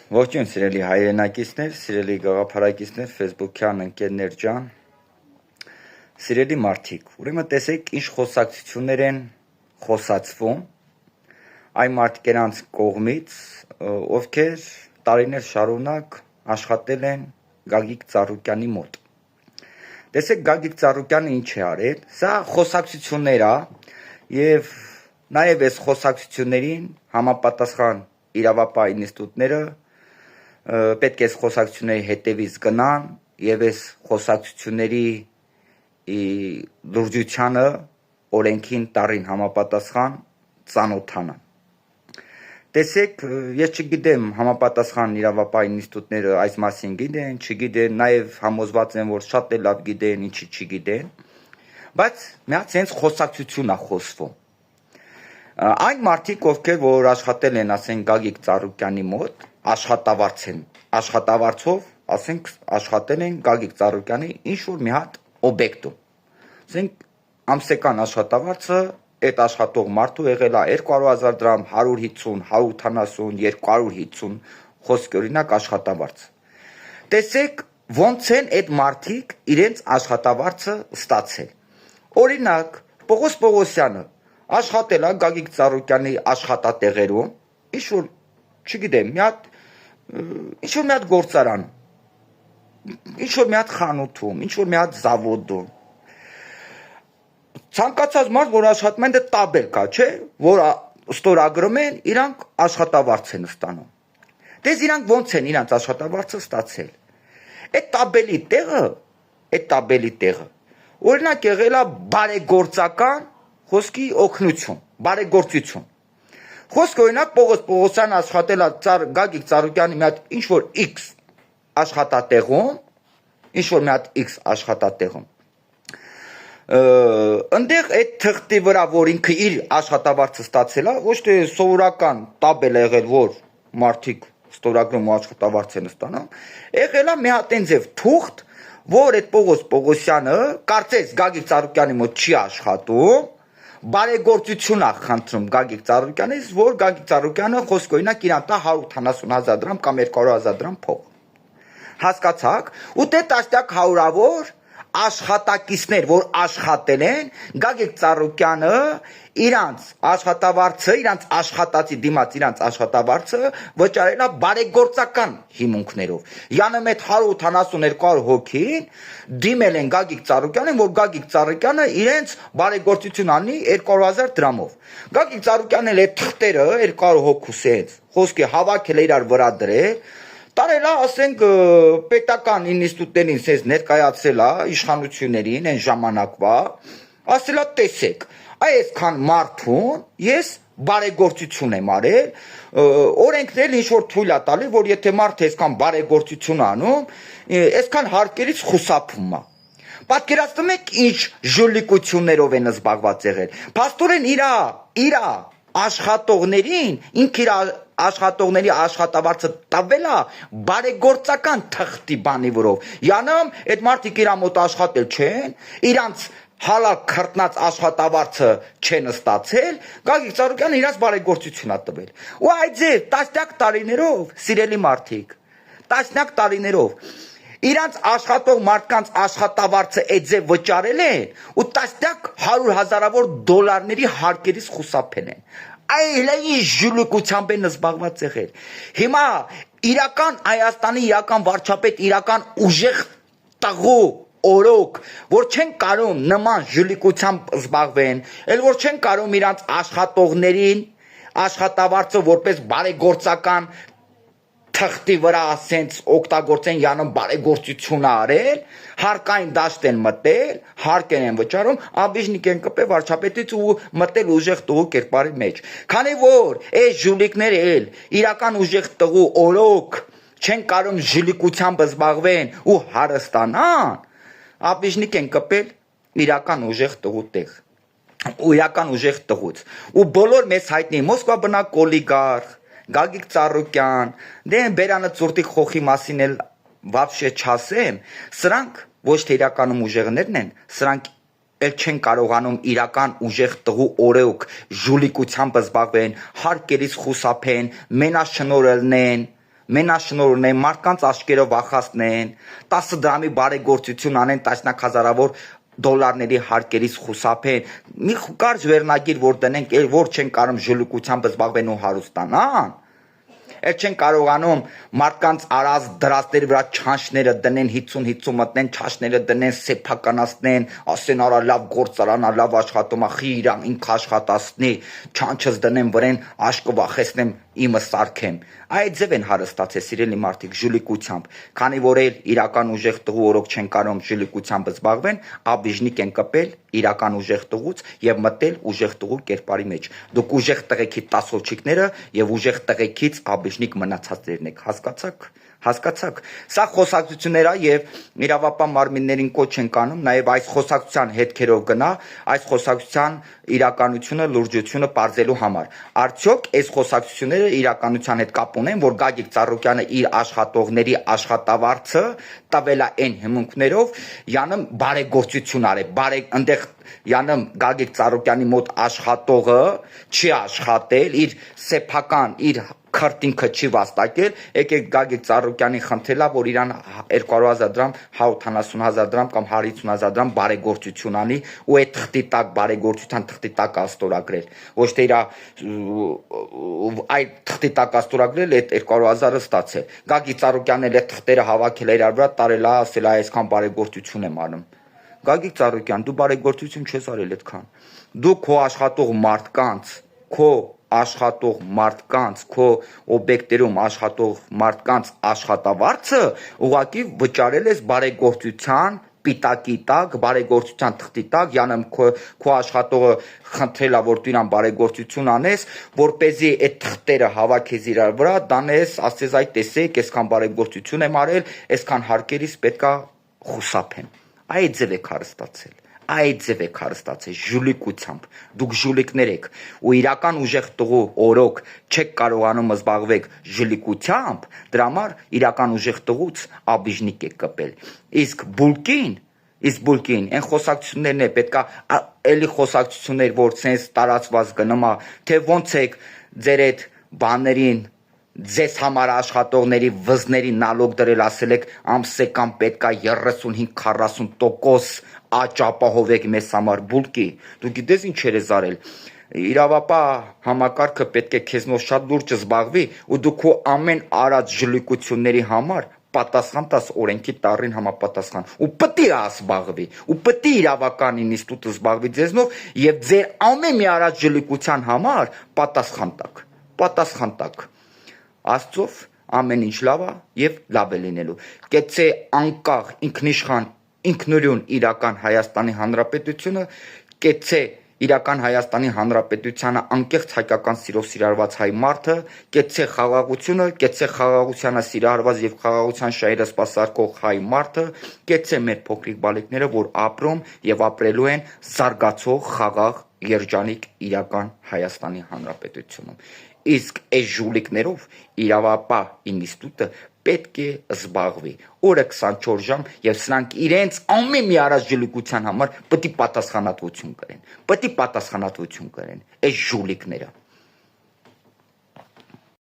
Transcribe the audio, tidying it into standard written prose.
Ողջույն սիրելի հայրենակիցներ, սիրելի գաղափարակիցներ, Facebook-յան ընկերներ ջան, սիրելի մարդիկ, ուրեմն տեսեք ինչ խոսակցություններ են խոսացվում այն մարդկանց կողմից, ովքեր տարիներ շարունակ աշխատել են Գագիկ Ծառուկյանի մոտ։ Տեսեք Գագիկ Ծառուկյանը ինչ է արել, սա խոսակցություններ է եւ նաեւ այս խոսակցություններին համապատասխան իրավապահ ինստիտուտները պետք է խոսակցությունների հետևից գնան եւ այս խոսակցությունների լրջությանը օրենքին տարին համապատասխան ծանոթանան։ Տեսեք, ես չգիտեմ համապատասխան իրավապահ ինստիտուտները այս մասին գիտեն, չգիտեն, նաեւ համոզված եմ, որ շատ է լավ գիտեն, ինչի չգիտեն, բայց մի հատ sense խոսակցություն է խոսվում։ Այն մարդիկ, ովքեր որ աշխատել են, ասենք Գագիկ Ծառուկյանի մոտ, աշխատավարձ են, աշխատավարձով, ասենք աշխատել են Գագիկ Ծառուկյանի ինչ որ մի հատ օբյեկտում։ Ասենք ամսական աշխատավարձը այդ աշխատող մարդու եղել է 200,000 դրամ, 150, 170, 250, խոսքի օրինակ աշխատավարձ։ Տեսեք, ոնց են այդ մարդիկ իրենց աշխատավարձը ստացել։ Օրինակ, Պողոս Պողոսյանը աշխատել է Գագիկ Ծառուկյանի աշխատատեղերում, ինչ որ, չգիտեմ, ինչ որ մի հատ գործարան, ինչ որ մի հատ խանութում, ինչ որ մի հատ զավոդում։ Ցանկացած մարդ, որ աշխատում են, դե տաբել կա, չէ՞, որ ստորագրում են, իրանք աշխատավարձ են ստանում։ Դες իրանք ոնց են իրանք աշխատավարձը ստացել։ Այդ տաբելի տեղը, օրինակ եղել է բարեգործական խոսքի օգնություն, բարեգործություն։ Խոսքը օրինակ Պողոս Պողոսյանը աշխատել է Գագիկ Ծառուկյանի մի հատ ինչ որ X աշխատատեղում, Ընդեղ այդ թղթի վրա, որ ինքը իր աշխատավարձը ստացել է, ոչ թե սովորական տաբել է եղել, որ մարդիկ ստորագրում ու աշխատավարձ են ստանում, եղել է մի հատ այնձև թուղթ, որ այդ Պողոս Պողոսյանը կարծես Գագիկ Ծառուկյանի մոտ չի աշխատում, բարեգործություն է խնդրում Գագիկ Ծառուկյանից, որ Գագիկ Ծառուկյանը խոսք օրինակ իրան տա 150,000 դրամ կամ 200,000 դրամ փող։ Հասկացաք, ու դե տասնյակ հարյուրավոր աշխատակիցներ, որ աշխատել են, Գագիկ Ծառուկյանը իրանց աշխատավարձը, իրանց աշխատածի դիմաց իրանց աշխատավարձը վճարել է բարեգործական հիմունքներով։ Յանում այդ 180-200 հոգին դիմել են Գագիկ Ծառուկյանին, որ Գագիկ Ծառուկյանը իրենց բարեգործություն անի 200,000 դրամով։ Գագիկ Ծառուկյանն էլ այդ թղթերը 200 հոգու սենց խոսքի հավաքել է իրար վրա դրել, տարել է, ասենք, պետական ինստիտուտներին սենց ներկայացել է իշխանություններին այն ժամանակվա, ասել է տեսեք, այսքան մարդուն ես բարեգործություն եմ արել, օրենքն ինչ որ թույլ է տալի, որ եթե մարդը այսքան բարեգործություն անում, այսքան հարկերից խուսափում է։ Պատկերացնում եք ինչ ժուլիկություններով են զբաղված եղել։ Փաստորեն իր աշխատողներին, ինք իր աշխատողների աշխատավարձը տվել է բարեգործական թղթի բանի վրով։ Յանամ այդ մարդիկ իր մոտ աշխատել չեն, իրանց հալակ քրտնած աշխատավարձը չեն ստացել, Գագիկ Ծառուկյանը իրաց բարեգործություն է տվել։ Ու այդ ձեր տասնյակ տարիներով, սիրելի մարդիկ, տասնյակ տարիներով իրանց աշխատող մարդկանց աշխատավարձը այդ ձև վճարել են ու տասնյակ 100,000-ավոր դոլարների հարկերից խուսափել են։ Այլայի ժուլիկությամբ են զբաղված եղել։ Հիմա իրական Հայաստանի իրական վարչապետ, իրական ուժեղ տղու օրոք, որ չեն կարող նման ժուլիկությամբ զբաղվեն, էլ որ չեն կարող իրանց աշխատողներին աշխատավարձը որպես բարեգործական թղթի վրա ասենց օգտագործեն յանում բարեգործություն արել, հարկային դաշտ են մտել, հարկ են վճարում, աբիժնիկ են կպել վարչապետից ու մտել ուժեղ տղու կերպարի մեջ։ Քանի որ այս ժուլիկները էլ իրական ուժեղ տղու օրոք չեն կարող ժուլիկությամբ զբաղվեն ու հարստանան, աբիժնիկ են կպել իրական ուժեղ տղու տեղ, ու իրական ուժեղ տղուց։ Ու բոլոր մեզ հայտնի Մոսկվա բնակ օլիգարխ Գագիկ Ծառուկյան, դե բերանը ծուրտի խոխի մասին էլ վաբշե չասեմ, սրանք ոչ թե իրականում ուժեղներն են, սրանք էլ չեն կարողանում իրական ուժեղ տղու օրոք ժուլիկությամբ զբաղվեն, հարկերից խուսափեն, մենաշնորհելնեն, մենաշնորհնեն, մարդկանց աչքերով ախացնեն, 10 դրամի բարեգործություն անեն, տասնյակ հազարավոր դոլարների հարկերից խուսափեն, մի կարճ վերնագիր որ դնենք, որ չեն կարող ժլուկությամբ զբաղվեն ու հարուստանան, Էլ չեն կարողանում մարդկանց արած դրաստերի վրա չանչները դնեն, 50 մտնեն, չանչները դնեն, սեփականացնեն, ասեն արա լավ գործարանա, լավ աշխատում է, խիրամ ինք աշխատացնի, չանչս դնեն վրեն, աշկը վախեցնեմ, իմը սարքեմ։ Այդ ձև են հարստացել սիրելի մարդիկ ժուլիկությամբ, քանի որ էլ իրական ուժեղ տղու օրոք չեն կարող ժուլիկությամբ զբաղվեն, աբիժնիկ են կպել իրական ուժեղ տղուց եւ մտել ուժեղ տղու կերպարի մեջ։ Դուք ուժեղ տղեկի 10 ոլչիկները եւ ուժեղ տղեկից աբիժնիկ մնացածներն եք, հասկացաք։ Սա խոսակցություններ է եւ իրավապահ մարմիններին կոչ են կանում նաեւ այս խոսակցության հետքերով գնա, այս խոսակցության իրականությունը, լուրջությունը բարձելու համար։ Արդյոք այս խոսակցությունները իրականության հետ կապ ունեն, որ Գագիկ Ծառուկյանը իր աշխատողների աշխատավարձը տվել է այն հիմունքներով, յանը բարեգործություն արել, այնտեղ յանը Գագիկ Ծառուկյանի մոտ աշխատողը չի աշխատել, իր սեփական, իր քրտինքը չի վաստակել, եկեք Գագիկ Ծառուկյանին խնդրելա, որ իրան 200,000 դրամ, 180,000 դրամ կամ 150,000 դրամ բարեգործություն անի ու այդ թղթի տակ բարեգործության թղթի տակ աստորագրել։ Ոչ թե իր այդ թղթի տակ աստորագրել այդ 200,000-ը ստացել։ Գագիկ Ծառուկյանն էլ այդ թղթերը հավաքել է իրար վրա, տարել է, ասել է այսքան բարեգործություն եմ անում։ Գագիկ Ծառուկյան, դու բարեգործություն չես արել այդքան։ Դու քո աշխատող մարդկանց, քո օբյեկտերում աշխատող մարդկանց աշխատավարձը ուղղակի վճարել ես բարեգործության պիտակի տակ, բարեգործության թղթի տակ, յանեմ քո աշխատողը խնդրել է, որ դու իրան բարեգործություն անես, որպեսզի այդ թղթերը հավաքես իրար վրա, դանես, ասես այ տեսեք, այսքան բարեգործություն եմ արել, այսքան հարկերից պետքա խուսափեմ։ Այդ ձև եք հարստացել ժուլիկությամբ, դուք ժուլիկներ եք ու իրական ուժեղ տղու օրոք չեք կարողանում զբաղվեք ժուլիկությամբ, դրա համար իրական ուժեղ տղուց աբիժնիկ եք կպել։ Իսկ բուլկին, այն խոսակցություններն է պետքա էլի խոսակցություններ, որ sense տարածված գնում է, թե ոնց եք ձեր այդ բաներին ձեզ համար աշխատողների վզների նալոգ դրել, ասել եք ամսեկան պետքա 35-40% աճ ապահովեք մեզ համար բուլկի։ Դու գիտես ինչ ես արել։ Իրավապահ համակարգը պետք է քեզնով շատ լուրջ զբաղվի ու դու քո ամեն արած ժլիկությունների համար պատասխան տաս օրենքի տառին համապատասխան ու պտի զբաղվի ու պտի իրավական ինստիտուտը զբաղվի ձեզնով եւ ձեր ամեն մի արած ժլիկության համար պատասխան տակ։ Աստծով ամեն ինչ լավ է եւ լավ է լինելու։ Կեցե անկախ ինքնիշխան ինքնուրույն իրական Հայաստանի Հանրապետությունը, կեցե իրական Հայաստանի Հանրապետությանը անկեղծ հայկական սիրով սիրարված հայ մարդը, կեցե խաղաղությունը, կեցե խաղաղությանը սիրարված եւ խաղաղության շահերը սպասարկող հայ մարդը, կեցե մեր փոքրիկ բալիկները, որ ապրում եւ ապրելու են զարգացող խաղաղ երջանիկ իրական Հայաստանի Հանրապետությունում։ Իսկ այս ժուլիկներով իրավապահ ինստիտուտը պետք է զբաղվի օրը 24 ժամ եւ սրանք իրենց ամեն մի արած ժուլիկության համար պետք է պատասխանատվություն կրեն այս ժուլիկները։